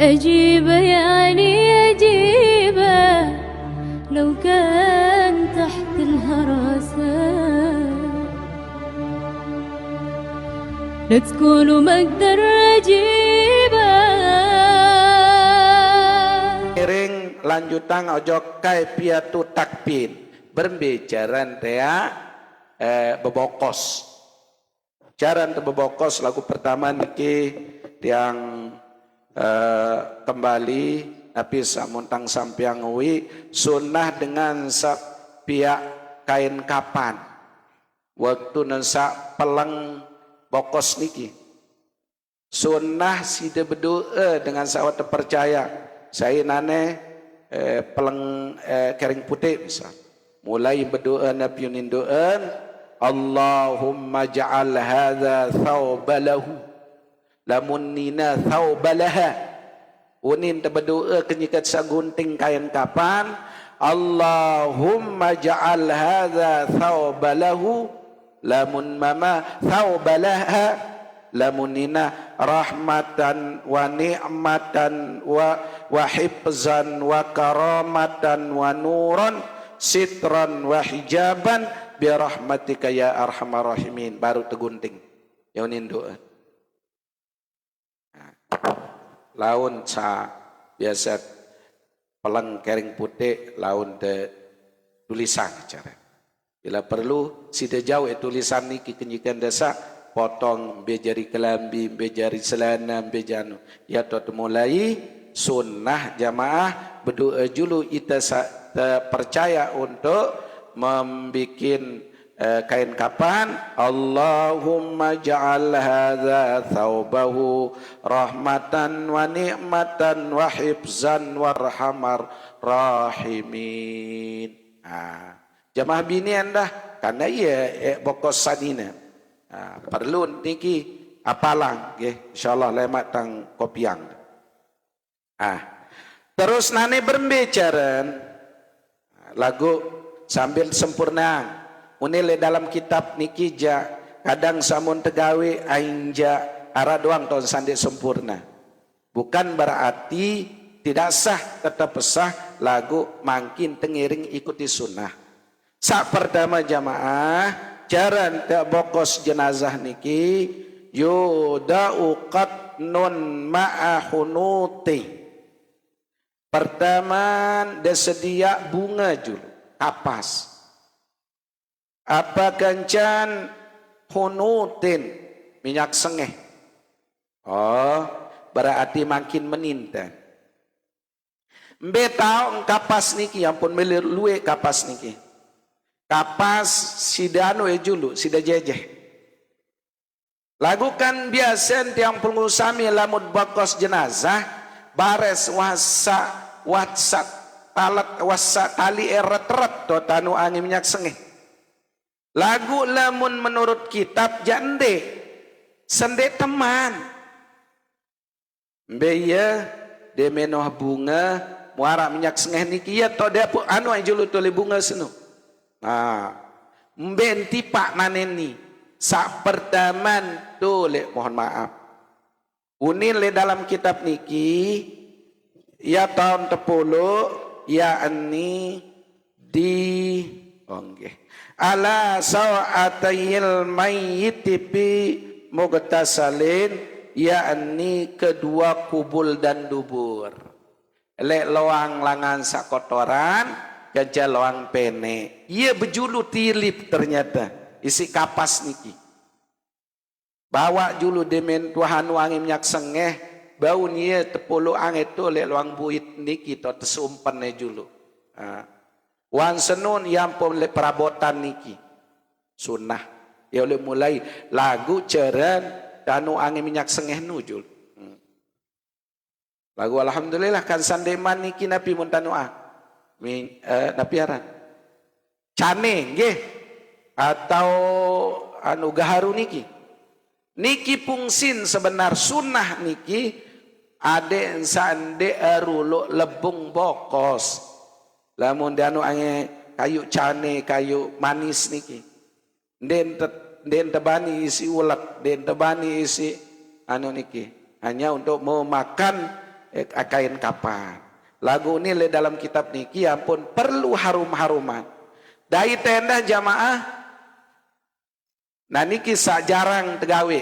أجيب يعني أجيب لو كان تحت الهراسات لا تكون ما أقدر أجيبه. Iring lanjutan ojo kaifiatu takbir berbicara tea bebokos. Jaran bebokos lagu pertama niki yang kembali tapi samuntang sampiang wi sunnah dengan pihak kain kapan waktu nasa peleng bokos niki sunnah sida berdoa dengan sawat terpercaya saya nane peleng kering putih bisa mulai berdoa nabi doa Allahumma ja'al hadza thawbalahu lamun nina thawbalaha unin berdoa kenyikat sagunting kain kapan Allahumma ja'al hadza thawbalahu lamun mama thawbalaha lamun nina rahmatan wa ni'matan wa hifzan wa karamatan wa nuran sitran wa hijaban bi rahmatika ya arhamar rahimin baru tegunting yaunin doa laun sa biasa peleng kering putih laun de tulisan cara bila perlu sida jauh tulisan niki kenyikan desa potong bejari kelambi bejari selana bejanu ya tot mulai sunnah jamaah berdoa dulu kita percaya untuk membikin kain kapan Allahumma ja'al hadza thawbahu rahmatan wa ni'matan wa hifzan warhamar rahimin. Jamaah bini anda karena ia bokos sadina perlu niki apalang nggih insyaallah lemak tang kopiang. Terus nane berbicara lagu sambil sempurna unile dalam kitab niki ja kadang samun tegawe ainja ara doang ton sandi sempurna bukan berarti tidak sah tetap sah lagu mangkin tengiring ikuti sunnah sak pertama jamaah jaran te bokos jenazah niki yudau qatnun ma'ahunuti pertama desedia bunga julu kapas apa gancan hunutin minyak sengeh berarti makin meninta mbe tau kapas niki ampun melue kapas niki kapas sidanu julu sida jejeh lagukan biasa tiang pengusami lamud bakos jenazah bares wasa talat wasa tali eret-eret to tanu angin minyak sengeh lagu lamun menurut kitab jande sende teman beya de menoh bunga muara minyak sengeh niki ya to dia anu julu tole bunga senu mbenti pak naneni sak pertaman tole mohon maaf unin le dalam kitab niki ya tahun 10 ya ani di ala sa'atayil mayyiti bi mugtasalin yakni kedua kubul dan dubur lek loang langan sakotoran gajah loang pene ia berjulu tilip ternyata isi kapas niki bawa julu demen tuhan wangi minyak sengeh bau nia tepulu anget tu lek loang buit niki to tesumpen julu wan senun yang pun le perabotan niki sunnah ya oleh mulai lagu ceran danu angin minyak sengeh nujul lagu alhamdulillah kan sandeman niki napi mun tanu napi aran cane nggih atau anu gaharu niki pungsin sebenar sunnah niki ade sande arulo lebung bokos lamun danu ange kayu cane kayu manis niki den tebani isi ulat den tebani isi anu niki hanya untuk memakan kain kapan. Lagu ini le dalam kitab niki ampun perlu harum-haruman. Dari tenda jamaah, nah niki jarang tegawe.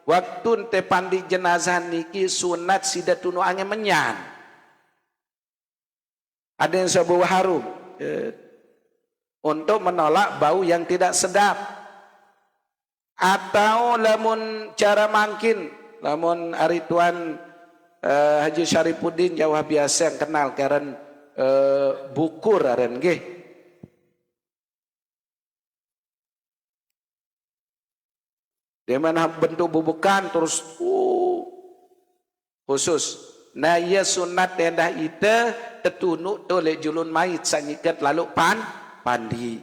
Waktu te pandi jenazah niki sunat sida tunu ange menyan. Ada yang sebuah harum untuk menolak bau yang tidak sedap. Atau lamun cara mangkin, lamun ari tuan Haji Syarifuddin Jawa biasa yang kenal karen bukur aren nggih. Di mana bentuk bubukan terus khusus. Nah ia sunat tenda ite tetunuk toleh julun mayit sanyikat lalu pandi.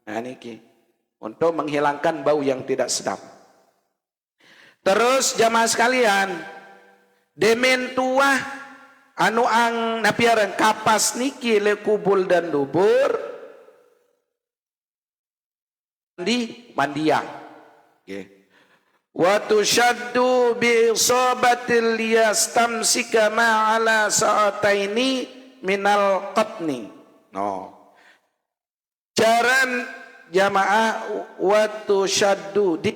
Nah niki untuk menghilangkan bau yang tidak sedap. Terus jamaah sekalian, demen tua anu ang napiaran kapas niki le kubul dan dubur di mandiang. Okay. Wa tushaddu bi isabatil yastamsika ma ala sa'ataini minal qatni. No. Jaran jamaah wa tushaddu di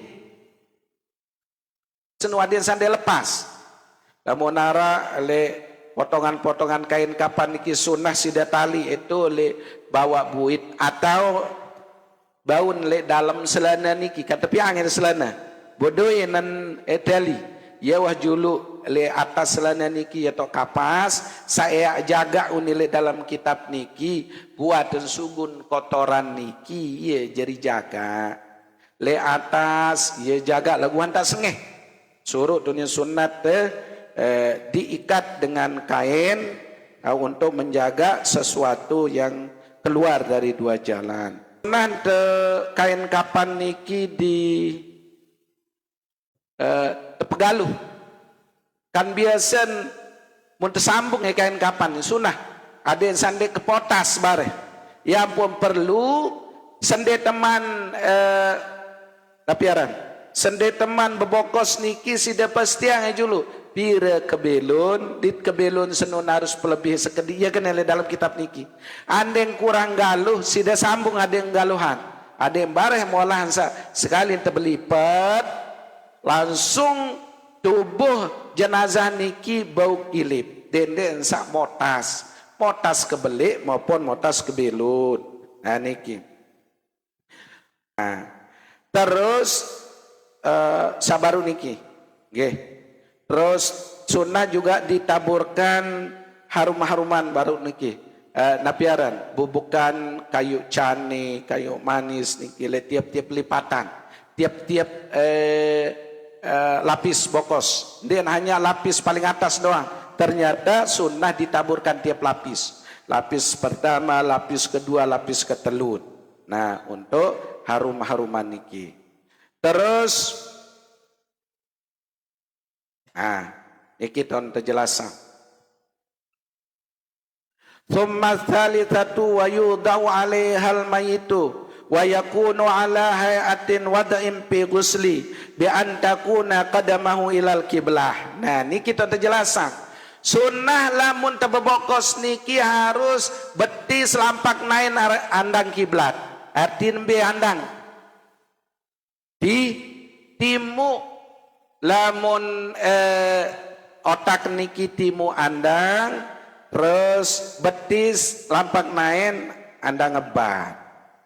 senuadin sande lepas. Lamun nara le potongan-potongan kain kapan niki sunnah sida tali itu le bawa buit atau baun le dalam selana niki katapi angin selana. Bodoh nan etali ya wah julu le atas selana niki atau kapas saya jaga unile dalam kitab niki buat dan sugun kotoran niki ye jadi jaga le atas ye jaga lagu hantar sengeh suruh dunia sunat diikat dengan kain untuk menjaga sesuatu yang keluar dari dua jalan. Nanti kain kapan niki di tepegaluh kan biasa mun tersambung ya kain kapan sunah ada yang sande ke potas bare ya pun perlu sende teman tapiaran sende teman bebokos niki sida pasti yang julu pira kebelun dit kebelun senun harus pelebih sekedi ya kan dalam kitab niki ada yang kurang galuh sida sambung ada yang galuhan ada yang bare molahan sekali terbelipat langsung tubuh jenazah niki bau kilip denden sak motas kebelik maupun motas kebelun. Nah niki terus sabaru niki nggih terus sunnah juga ditaburkan harum-haruman baru niki napiaran bubukan kayu cane kayu manis niki le tiap-tiap lipatan tiap-tiap lapis bokos dan hanya lapis paling atas doang ternyata sunnah ditaburkan tiap lapis pertama lapis kedua lapis ketelun nah untuk harum-haruman niki terus niki ton terjelasan thumma thalithatu wa yudau alaihal mayitu wa yakunu ala hayatin wada'im fi ghusli bi an takuna qadamahu ilal kiblah. Nah niki kita terjelasan sunnah lamun tebebokos niki harus betis lampak nain andang kiblat artin be andang di timu lamun otak niki timu andang terus betis lampak nain andang ngebat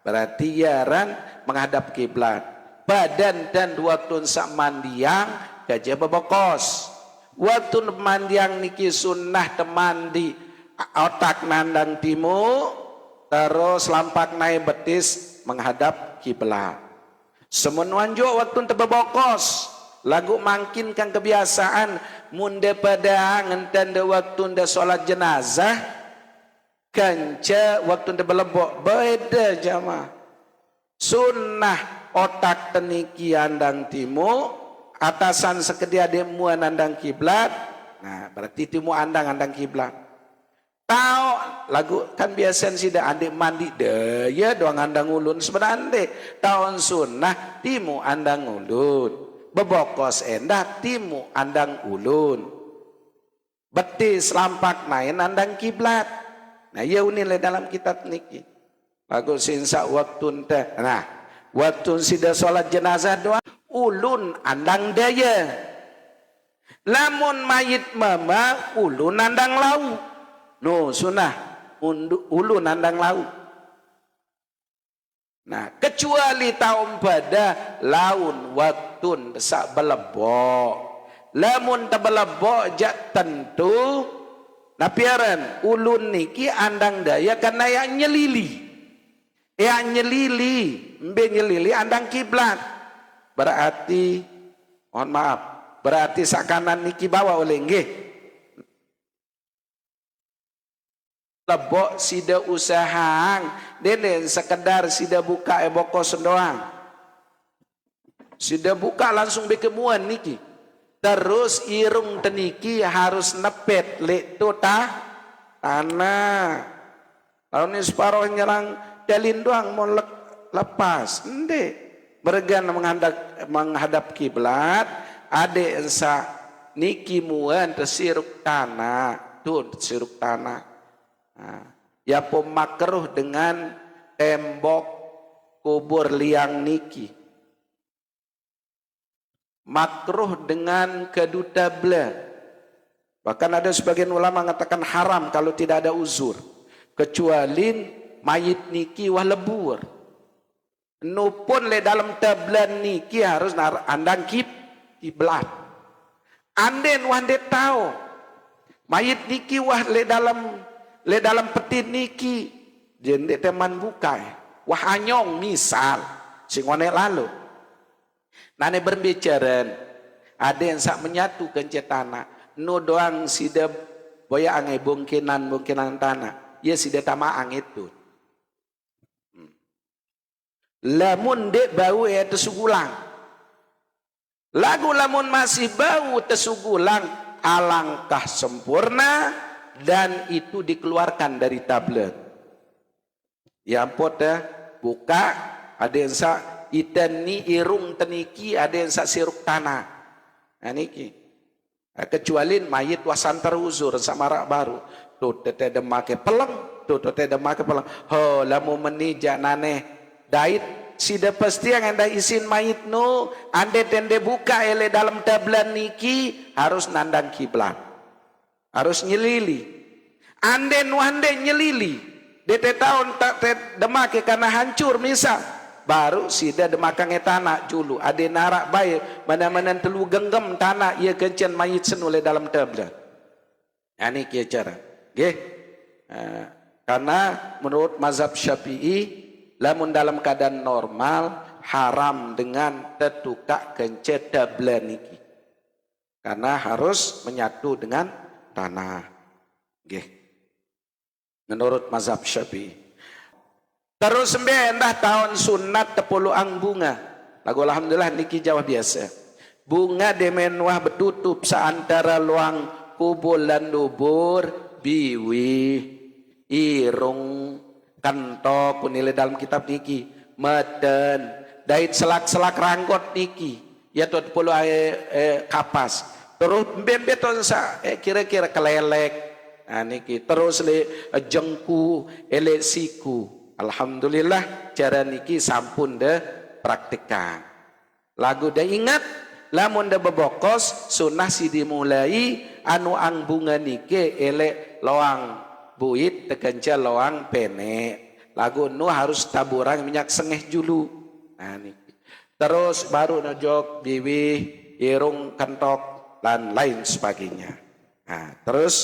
berarti yaran menghadap kiblat badan dan waktu sak mandiang gajah bebokos waktu mandiang niki sunnah temandi otak nandang timu terus lampak naik betis menghadap kiblat semenuan juga waktu tebebokos lagu mangkin kan kebiasaan munde pada ngentende waktu nda sholat jenazah kanca waktu nda belebok beda jamaah sunnah otak teniki andang timu atasan sekedia demuan andang kiblat nah berarti timu andang kiblat tahu lagu kan biasa sih dah adik mandi deh ya doang andang ulun sebenarnya tahun sunnah timu andang ulun bebokos endah timu andang ulun beti selampak naik nandang kiblat. Nah ya unile dalam kitab niki. Bagus insa waktu teh. Nah waktu sida sholat jenazah doa ulun andang daya. Lamun mayit mama ulun andang lau. No sunah ulun andang lau. Nah kecuali taum pada laun waktu sak belebok. Lamun tabelebok jak tentu. Nah piaran ulun niki andang daya karena yang nyelili. Yang nyelili, mbe nyelili andang kiblat. Berarti mohon maaf, berarti sakanan niki bawa oleh nggih. Lebok sida usahang, deden sekedar sida buka bokos doang. Sida buka langsung bekemuan niki. Terus irung teniki harus nepet lek tota tanah. Kalau ni separuh nyerang dalin doang mau lepas. Ende bergan menghadap kiblat. Ade ensa niki muan tersiruk tanah. Tuh tersiruk tanah. Nah, ya pemakruh dengan tembok kubur liang niki. Makruh dengan keduta bela. Bahkan ada sebagian ulama mengatakan haram kalau tidak ada uzur. Kecuali mayit niki wah lebur. Nupun le dalam tablan niki harus andang kiblat. Anden wah ande tahu. Mayit niki wah le dalam peti niki. Jende teman bukai. Wah anyong misal. Singone lalu. Nane berbicara, ada yang sak menyatu kencetana, no doang sida boya angai bongkinan tanah, ya sida tamaang itu. Lamun dek bau ya tesugulang, lagu lamun masih bau tesugulang, alangkah sempurna dan itu dikeluarkan dari tablet. Ya ampun dah, buka ada yang sak itan ni irung teniki ada yang sak siruk tanah. Nah niki. Kecuali mayit wasan teruzur sama rak baru. Tuh tete demake peleng, tuh tete demake peleng. Ho lamu menija nane dait sida pasti yang anda isin mayit nu ande tende buka ele dalam tablan niki harus nandang kiblat. Harus nyelili. Ande nu ande nyelili. Dete tahun tak demake karena hancur misal. Baru sida demakang tanah julu ade narak baik mana-mana telu genggam tanah ia kencen mayit senule dalam tablet. Ini kia cara. Nggih. Karena menurut mazhab Syafi'i lamun dalam keadaan normal haram dengan tetukak kencet tablet niki. Karena harus menyatu dengan tanah. Nggih. Menurut mazhab Syafi'i. Terus endah tahun sunat 10 ang bunga. Lagu alhamdulillah niki Jawa biasa. Bunga demenwah betutup seantara luang kubur dan dubur biwi irung kantok punile dalam kitab niki meten dait selak-selak ranggot niki ya 10 kapas. Terus beton sa kira-kira kelelek. Nah niki terus le jengku elek siku. Alhamdulillah cara niki sampun de praktikan. Lagu de ingat lamun de bebokos sunnah si dimulai anu ang bunga niki elek loang buit tekenca loang pene. Lagu nu harus taburan minyak sengeh julu. Nah niki. Terus baru najok biwi irung kentok dan lain sebagainya. Nah, terus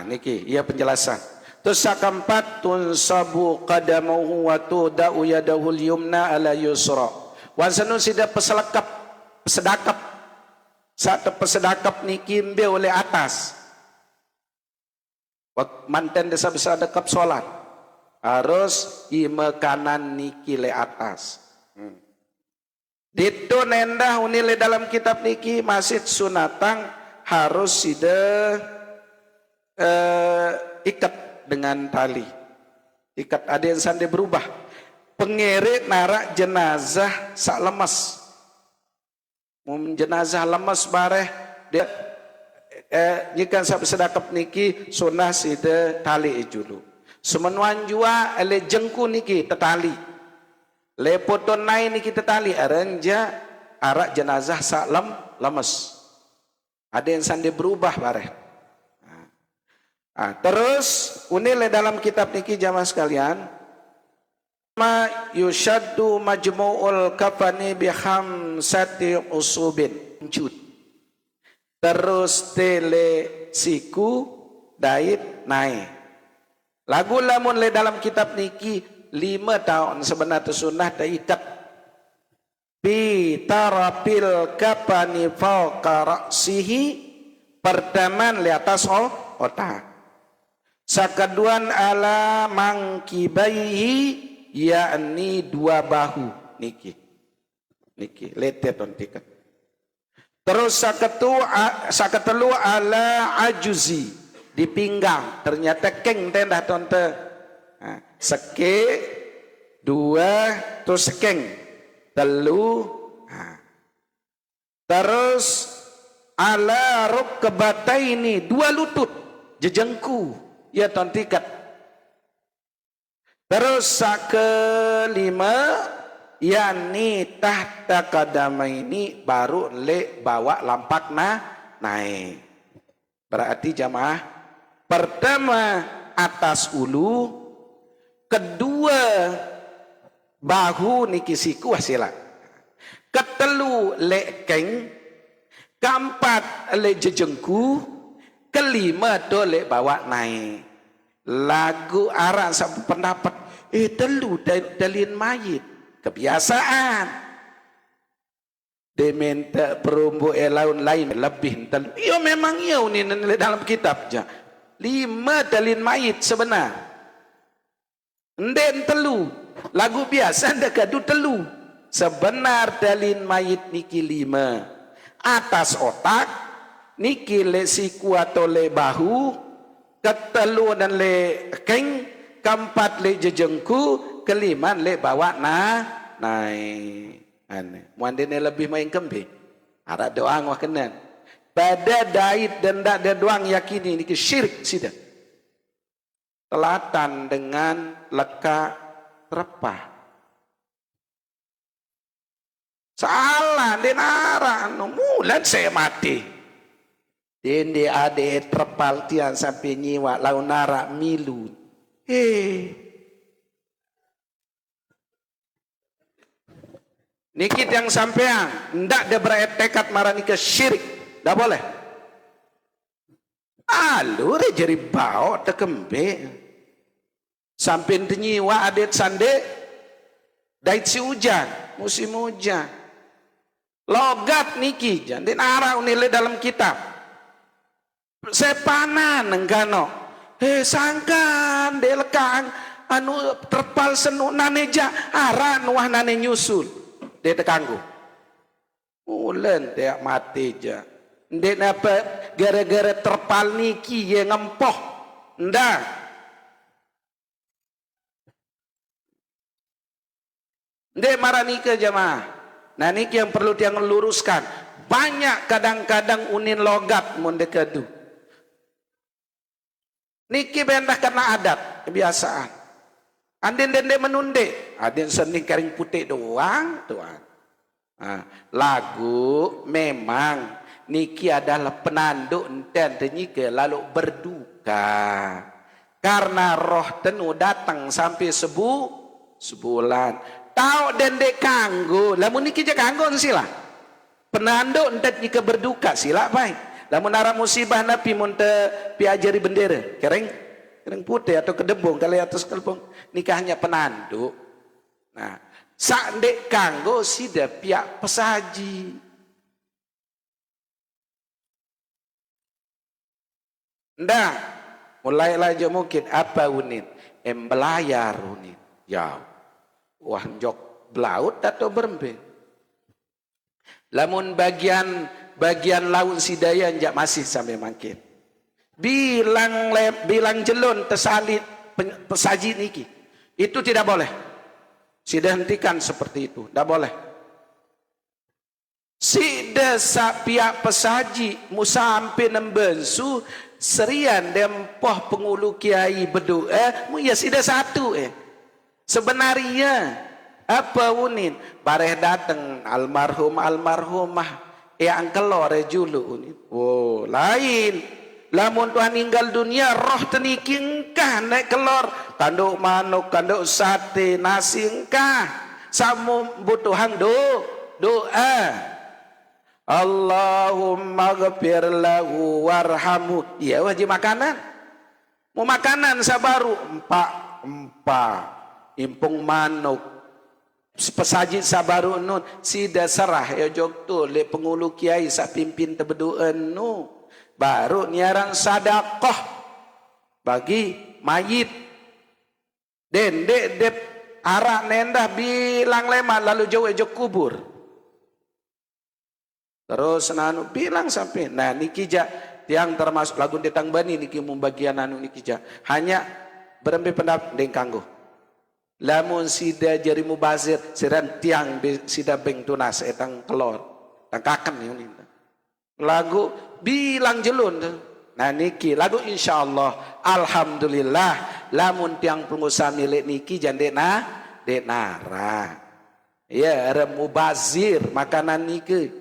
niki ia penjelasan. Terus sakampat tunsabu qadamahu wa tudau yadahu al-yumna ala yusra. Wasanu sida peselakap pesedakap. Saat pesedakap niki mbe oleh atas. Manten desa bisa dekap solat. Harus ima kanan niki le atas. Dito nendah unile dalam kitab niki masjid sunatang harus sida ikat dengan tali. Ikat ada yang sande berubah. Pengerik narak jenazah sak lemas. Jenazah lemas bareh dia jika sedekap niki sunah sida tali julu. Semenuan jua le jengku niki tetali. Le poton nai niki tetali aranja arak jenazah sak lemes. Ada yang sandi berubah bareh. Terus unile dalam kitab niki jamaah sekalian, ma yushaddu majmu'ul kafani bi khamsati usubin. Terus tele siku dait naik. Lagu lamun le dalam kitab niki 5 tahun sebenarnya sunnah daikat bi tarapil kafani fawqa ra'sihi, pertaman li atas otak. Sakaduan ala mangkibaihi, yakni 2 bahu niki letet on tiket. Terus sakatelu ala ajuzi, di pinggang. Ternyata keng tendah tonte. Seke 2 terus sekeng telu. Terus ala rukbataini, 2 lutut jejengku ya tontikat. Terus kelima yakni tahta kadamaini, baru le bawa lampak naik. Berarti jamaah, pertama atas ulu, kedua bahu niki siku hasila, ketelu le keng, keempat le jejengku, kelima tu le bawa naik. Lagu arah sampai pendapat telu dalin mayit kebiasaan. Dia minta perumbu laun lain lebih telu. Iya memang iya ini dalam kitab je. 5 dalin mayit sebenar. Nden telu. Lagu biasa ndak kadu telu. Sebenar dalin mayit niki 5. Atas otak niki le siku atau le bahu, ketelu dan le keng, keempat le jejengku, kelima le bawa naik. Muandine lebih main kembe. Ada doang wah kenan. Pada dait dan tak ada doang yakini niki syirik sida. Telatan dengan leka terpah. Salah denara mulan saya mati. Dende ade terpal tiang sampai nyiwa laun nara milu. Nikit yang sampean ndak ada beretekat marah nikah syirik, ndak boleh. Alur jadi bau tekembe sampai nyiwa adet sande dait si hujan musim hujan logat niki jangan arah unile dalam kitab sepanan nenggano sangkan delekang anu terpal senu naneja arah nuah nane nyusul dia tekanggu ulen dia mati ja dia napa gara-gara terpal niki ye ngempoh ndak dia marah nikah jamaah. Nah niki yang perlu dia meluruskan. Banyak kadang-kadang unin logat mundekadu. Niki bendah karena adat kebiasaan. Andin dende menunde, adin sening kering putih doang, tuan. Lagu memang niki adalah penanduk enten tenyike lalu berduka. Karena roh tenu datang sampai sebulan. Tahu dende kanggo, lamun niki je kanggo sila. Penanduk entet jika berduka sila baik. Lamun arah musibah napi munte piajari bendera, kereng putih atau kedebong kali atas kelpong nikahnya penanduk. Nah, sak dek kanggo sida pihak pesaji. Ndak, mulai aja mungkin apa unit, belayar unit, jauh. Wah njok belaut atau berembe. Lamun bagian laut sidaya njak masih sampai makin. Bilang jelun tersalit pesaji niki. Itu tidak boleh. Sudah hentikan seperti itu, tidak boleh. Si sida sa pihak pesaji mu sampai nembensu serian dempoh pengulu kiai berdoa mu ya sida satu sebenarnya apa unin bareh datang almarhumah yang kelor julu unin lain lamun Tuhan ninggal dunia roh teniki engkah naik kelor kanduk manuk kanduk sate nasi engkah samu butuhan doa Allahumma ghafir lahu warhamu iya wajib makanan mau makanan sabaru empa impung manuk pesaji sabaru nun sida serah ya jog tu le pengulu kiai sa pimpin tebeduan nu baru niaran sadaqah bagi mayit den dep arak nendah bilang lemat lalu jauh ejok kubur terus nanu bilang sampai nah niki ja tiang termasuk lagu detang bani niki membagian anu niki ja hanya berembe pendapat deng kanggo lamun sida jari mubazir siran tiang sida beng tunas etang kelor tangkaken ini lagu bilang jelun nah niki lagu insyaallah alhamdulillah lamun tiang pengusaha milik niki jandena denara ya remubazir makanan niki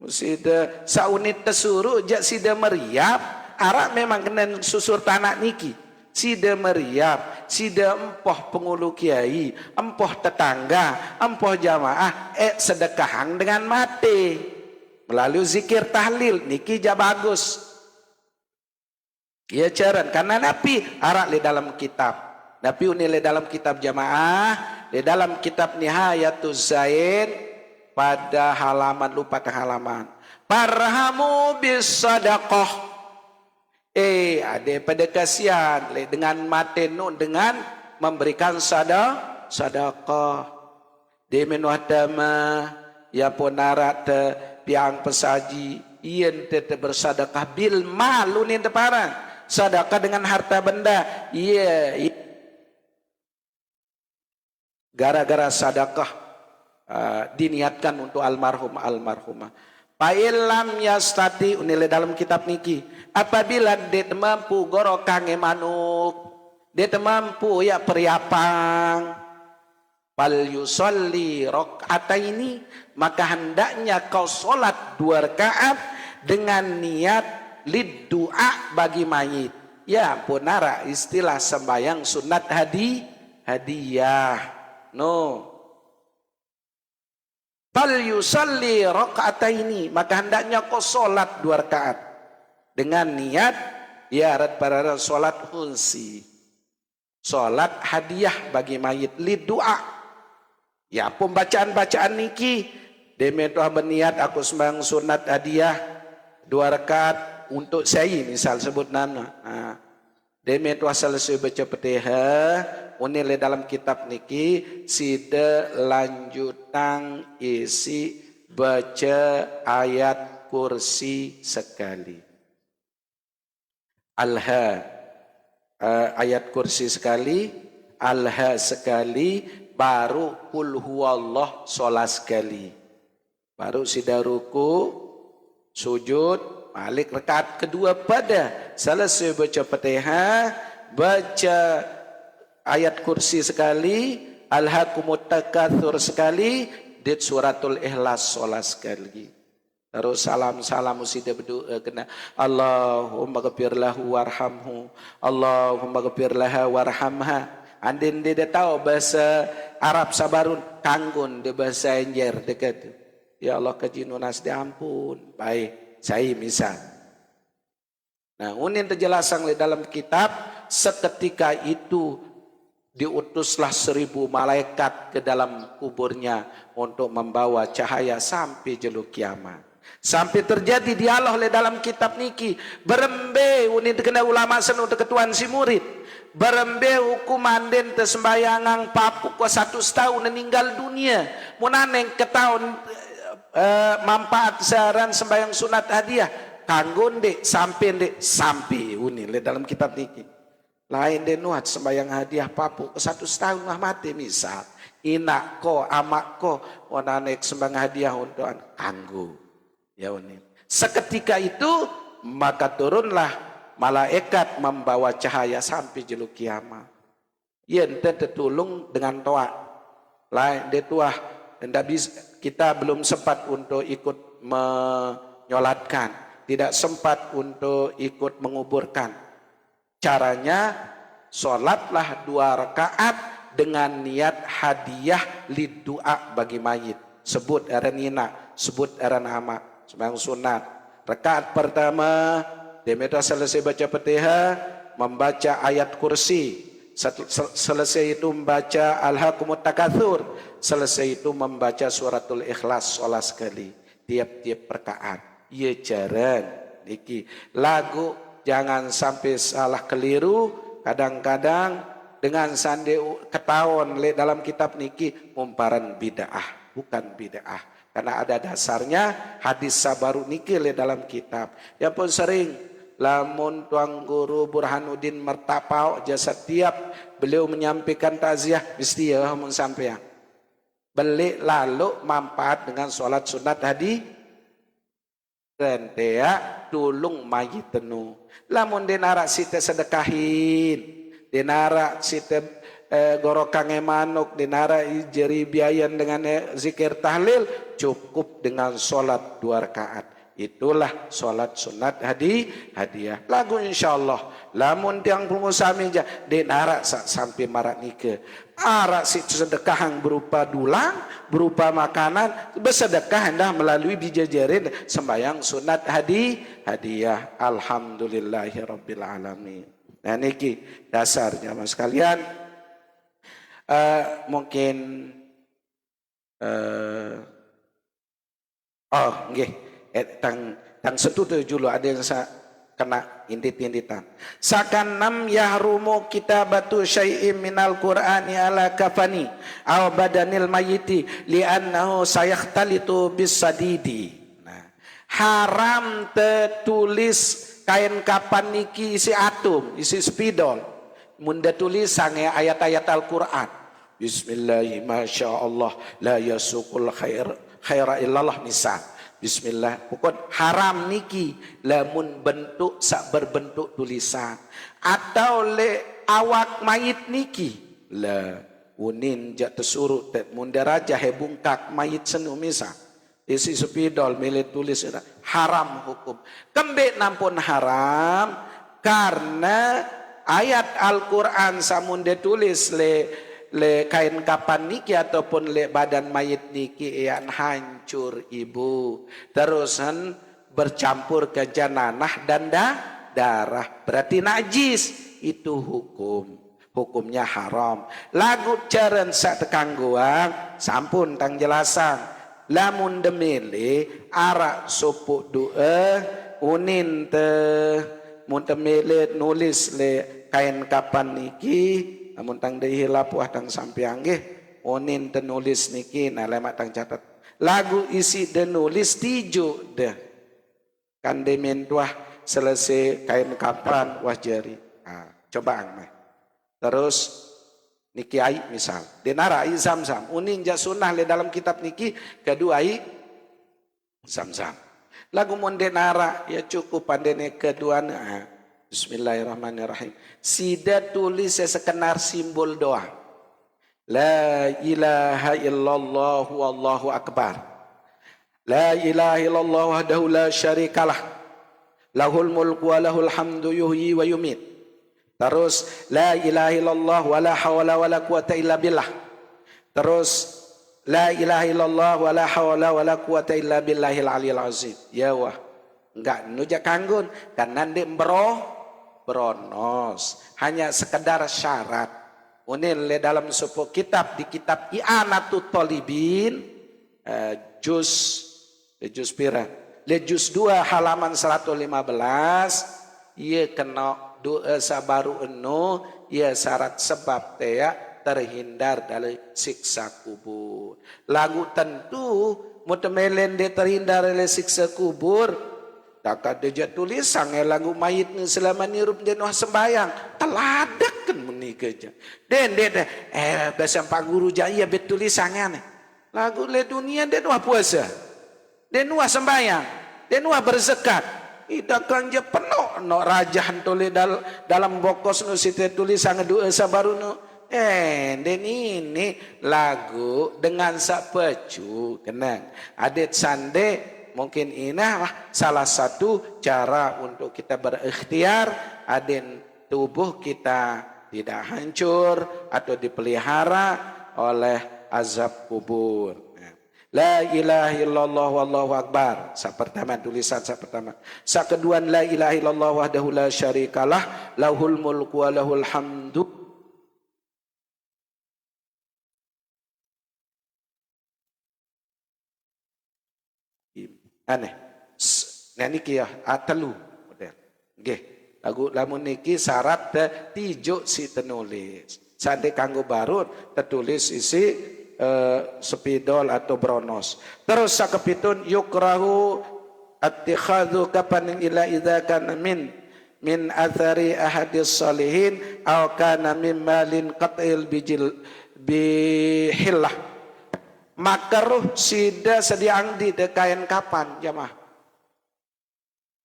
sida saunit tesuruh jak sida meriap arak memang kena susur tanah niki sida meriap sida empoh pengulu kiai empoh tetangga empoh jamaah sedekahang dengan mati melalui zikir tahlil niki ja bagus ya caran karena nabi arak le dalam kitab nabi unile dalam kitab jamaah di dalam kitab Nihayatuz Zaid pada halaman lupa ke halaman parhamu bisadaqah ada pada kasihan dengan matenu dengan memberikan sadaqah di menuhdama ya ponarat piang pesaji ien tete bersadaqah bil malu ni teparang sadaqah dengan harta benda iya gara-gara sadaqah diniatkan untuk almarhumah Pailam yastati unile dalam kitab niki apabila dia mampu goro kange manuk dia mampu ya periapang fal yusolli rakaataini maka hendaknya kau solat 2 rakaat dengan niat lid doa bagi mayit ya punara istilah sembayang sunat hadiah no fal yusalli rakaataini maka hendaknya kau solat 2 rakaat dengan niat ya para solat unsi solat hadiah bagi mayit lid doa ya pembacaan niki demi Tuhan berniat aku sembahyang sunat hadiah 2 rakaat untuk saya misal sebut nama demi Tuhan selesai baca Fatihah unile dalam kitab niki sida lanjutan isi baca ayat kursi sekali alha ayat kursi sekali alha sekali baru kul huwallah sholat sekali baru sida ruku sujud balik rakaat kedua pada selesai baca Fatihah baca ayat kursi sekali alhaqumut takatsur sekali dit suratul ikhlas sholat sekali terus salam sida berdoa kena Allahumma ghafir lahu warhamhu Allahumma ghafir laha warhamha andin dia tahu bahasa Arab sabarun kanggun dia bahasa Enjer dekat ya Allah kajinunas diampun baik saya misal nah unin terjelasang di dalam kitab seketika itu diutuslah 1000 malaikat ke dalam kuburnya untuk membawa cahaya sampai jeluk kiamat sampai terjadi dialog oleh dalam kitab niki berembe unin kena ulama senu ketuan si murid berembe hukuman den sembayangan papuk ko 1 tahun meninggal dunia munaneng ke tahun manfaat saran sembahyang sunat hadiah kanggo ndek sampai uni le dalam kitab niki lain de nuat sembahyang hadiah papu 1 tahun mah mati misal inak ko amak ko onanek sembahyang hadiah untuk kanggo Ya unin. Seketika itu maka turunlah malaikat membawa cahaya sampai jeluk kiamat. Ya ente tertulung dengan toa. Lain dia tuah, ndak bisa, kita belum sempat untuk ikut menyolatkan, tidak sempat untuk ikut menguburkan. Caranya sholatlah 2 rakaat dengan niat hadiah lidua bagi mayit. Sebut aranina, sebut aranama, sembahyang sunat. Rakaat pertama, dia selesai baca Fatihah, membaca ayat kursi. Selesai itu membaca Alhaakumut Takatsur, selesai itu membaca suratul Ikhlas sholat sekali tiap-tiap rakaat. Iya jaran niki lagu jangan sampai salah keliru. Kadang-kadang dengan sande ketahuan le dalam kitab niki umparan bid'ah, bukan bid'ah karena ada dasarnya hadis sabaru niki le dalam kitab. Ya pun sering lamun Tuang Guru Burhanuddin Mertapau jasa tiap beliau menyampaikan takziah mesti ya mun sampean beli lalu manfaat dengan sholat sunat tadi rentea tulung mayit tenu lamun denara site sedekahin denara site gorokange manuk denara jeri biayan dengan zikir tahlil cukup dengan sholat 2 rakaat. Itulah sholat sunat hadiah. Lagu insyaallah. Lamun tiang pengusaha ja denara sampai marak nike. Arak si sedekah berupa dulang, berupa makanan, bersedekah hendak melalui bijajarin sembahyang sunat hadiah. Alhamdulillahirabbil alamin. Nah niki dasarnya mas kalian. Mungkin nggih. Tang setutu dulu ada yang kena indit-inditan. Sakanam yahrumu kitabatu syai'im minal qur'ani ala kafani aw badanil mayyiti li'annahu sayakhtalitu bisadidi. Nah, haram tertulis kain kapan niki isi atum, isi spidol. Munda tulis sange ayat-ayat Al-Qur'an. Bismillahirrahmanirrahim, masyaallah la yasuqul khaira illallah misal. Bismillah, pokok haram niki lamun bentuk sak berbentuk tulisan atau le awak mayit niki la unin jak tesurut tet mundaraja hebungkak mayit senu misa isi sepidol milik tulis haram hukum kembek nampun haram karena ayat Al-Quran samun ditulis le kain kapan niki ataupun le badan mayit niki yang hancur ibu terusan bercampur ke jananah dan darah berarti najis itu hukumnya haram. Lagu ceren sak tekangguang sampun tang jelasan lamun demele arak supuk doa unin te mun temele nulis le kain kapan niki namun tang deui lapuah tang sampeang nggih onin tenulis niki nah lemak tang catat lagu isi denulis tijuk deh kan demen tuah selesai kain kapan wah jari coba ang mah terus niki ai misal denara ai zam-zam unin ja sunnah le dalam kitab niki kedua ai zam-zam lagu mun denara ya cukup pandene kedua Bismillahirrahmanirrahim. Sida tulis sekenar simbol doa. La ilaha illallah wallahu akbar. La ilaha illallah wahdahu la syarikalah. Lahul mulku wa lahul hamdu yuhyi wa yumit. Terus la ilaha illallah wa la hawla wa la quwata illa billah. Terus la ilaha illallah wa la hawla wa la quwata illa billahil aliyil azim. Ya wah. Enggak nujak kanggun kan nanti bronos hanya sekedar syarat unil le dalam sebuah kitab di kitab I'anatut Thalibin juz pira le juz 2 halaman 115 ia kena doa sabaru eno ia syarat sebab teh terhindar dari siksa kubur lagu tentu mutemelen dia terhindar dari siksa kubur tak ada dia tulisan lagu mayit ni selama ni rup dia nuah sembayang teladak kan menikah je den bahasa pak guru jaya bet tulisannya lagu le dunia dia nuah puasa dia nuah sembayang dan wah berzakat. Ida kanja penuh no rajahan tulis dalam bokos nu site tulis sangat dua sabaru nu. Dan ini lagu dengan sapecu kenang. Adet sande mungkin inah salah satu cara untuk kita berikhtiar aden tubuh kita tidak hancur atau dipelihara oleh azab kubur. La ilaha illallah wallahu akbar. Sa pertama tulisan sa pertama. Sa kedua la ilaha illallah wahdahu la syarikalah lahul mulku wa lahul hamdu. Aneh. Nah niki ya atelu model. Nggih. Lagu lamun niki syarat tijuk si tenulis. Sande kanggo barut tertulis isi spidol atau bronos. Terus sakepitun yukrahu attikhadhu kapanin ila idza kana min athari ahadis salihin aw kana min malin qat'il bihillah. Makruh sida sediang di dekain kapan jamaah.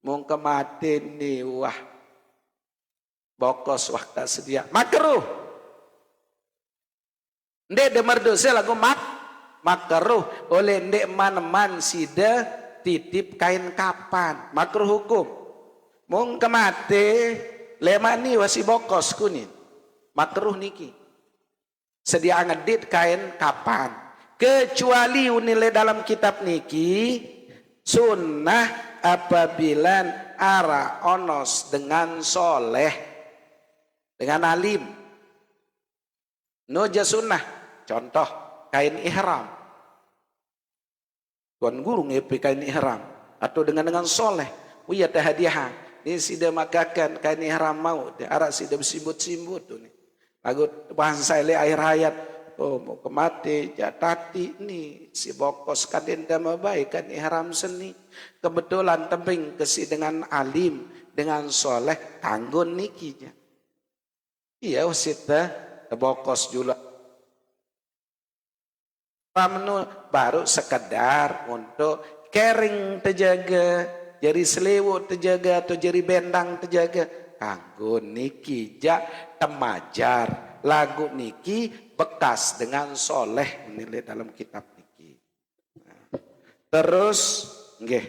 Mung kematin ni wah. Bokos waktu sedia. Makruh. Ndek demar dosa lagu makruh oleh ndek man sida titip kain kapan. Makruh hukum. Mung kemate lema ni wasi bokos kunin. Makruh niki. Sedia ngedit kain kapan. Kecuali unile dalam kitab niki sunnah apabila ara onos dengan soleh dengan alim noja sunnah contoh kain ihram tuan guru ngepi kain ihram atau dengan soleh wia teh hadiah ini sida makakan kain ihram mau ara sida simbut-simbut tuh nih lagu bahasa ile akhir hayat. Oh mau kemati jatati nih si bokos kaden dama baik kan ihram seni kebetulan tembing kesi dengan alim dengan soleh tanggun nikinya iya wasita bokos juga ramnu baru sekedar untuk kering terjaga jari selewut terjaga atau jari bendang terjaga tanggun niki ja temajar lagu niki bekas dengan soleh menilai dalam kitab niki. Nah, terus nggih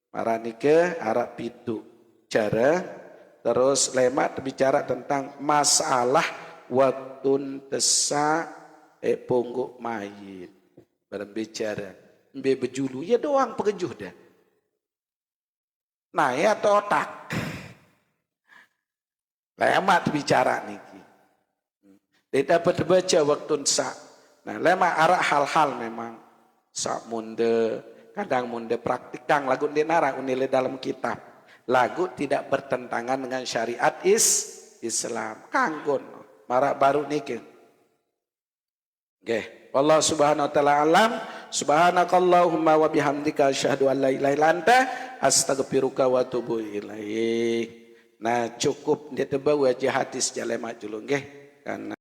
marani ke arah pitu cara terus lemat bicara tentang masalah waktu tesa pungguk mayit berbicara mbe bejulu ya doang pegejuh dah. Nah ya otak lemat bicara niki. Dia dapat baca waktu sa. Nah, lema arah hal-hal memang sak munde, kadang munde praktikang lagu dinara unile dalam kitab. Lagu tidak bertentangan dengan syariat Islam. Kanggon marak baru niki. Nggih. Wallahu subhanahu wa taala alam. Subhanakallahumma wa bihamdika asyhadu an la ilaha illa anta astaghfiruka wa atubu ilaik. Nah, cukup dia tebau aja hadis jalema julung nggih. Karena